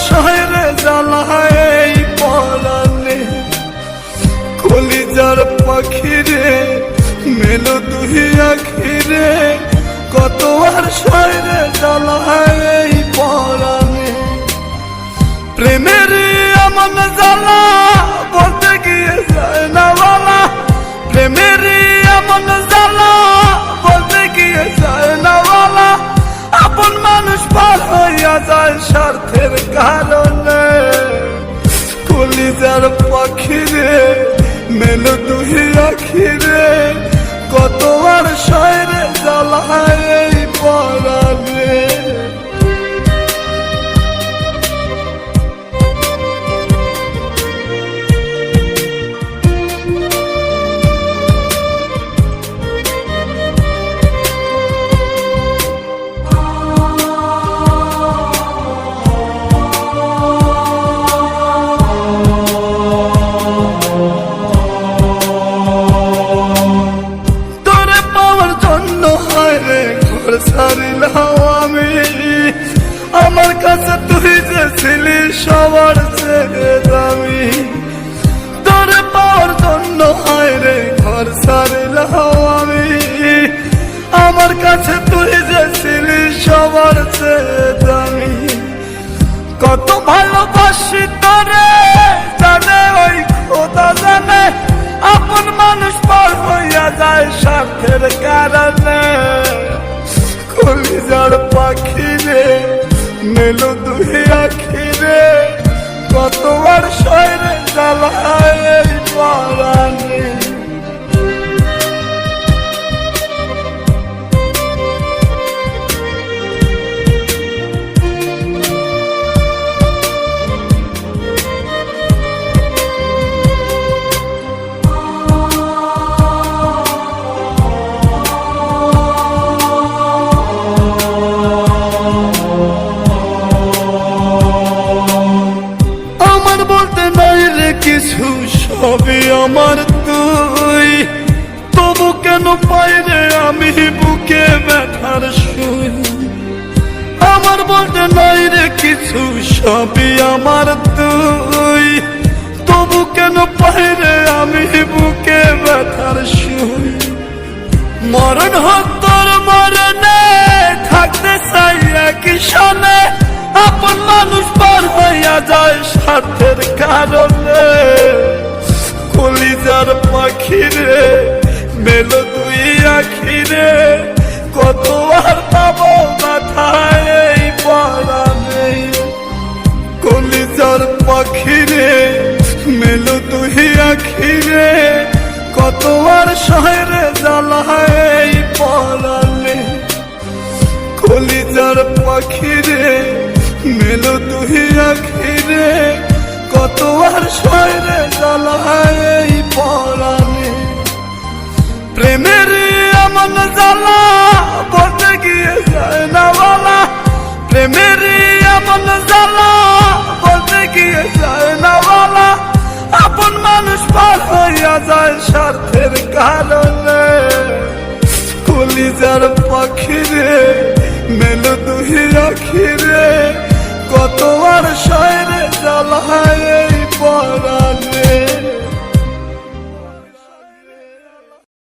শহরে জ্বালায় পরানে কলিজার পাখিরে মেলো দুই আখিরে কত আর শহরে জ্বালায় পরানে প্রেমের এমন জ্বালা বলতে গিয়ে যায় না বলা প্রেমের এমন জ্বালা বলতে গিয়ে যায় না বলা আপন মানুষ পার হইয়া যায় স্বার্থের কারণে কলিজার পাখিরে মেলো দুই আখিরে কত আর শহরে জ্বালায় পরানে ছাড়িলাম আমি আমার কাছে তুই যে ছিলি সবার চেয়ে দামি তোরে পাওয়ার জন্য হায় রে ঘর ছাড়িলাম আমি আমার কাছে তুই যে ছিলি সবার চেয়ে দামি কত ভালোবাসি তোরে জানে ওই খোদা জানে আপন মানুষ পার হইয়া যায় স্বার্থের কারণে কলিজার পাখিরে মেলো দুই আখিরে কত আর শহরে জ্বালায় পরানে কিছু সবই আমার তুই তবু কেন পাই রে আমি বুকে ব্যথার শুই আমার বলতে নাই রে কিছু সবই আমার তুই তবু কেন পাই রে আমি বুকে ব্যথার শুই মরণ হোক তোর মরণে থাকতে চাই একই সনে আপন মানুষ পার হইয়া যায় স্বার্থের কারণে কলিজার পাখিরে মেলো দুই আখিরে কত আর পাবো মাথায় পরানে কলিজার পাখিরে মেলো দুই আখিরে কত আর শহরে জ্বালায় পরানে কলিজার পাখিরে মেলো দুই আখিরে কত আর শহরে জ্বালায় পরানে প্রেমের এমন জ্বালা বলতে গিয়ে যায় না বলা প্রেমের এমন জ্বালা বলতে গিয়ে যায় না বলা আপন মানুষ পার হইয়া যায় স্বার্থের কারণে কলিজার পাখিরে মেলো দুই আখিরে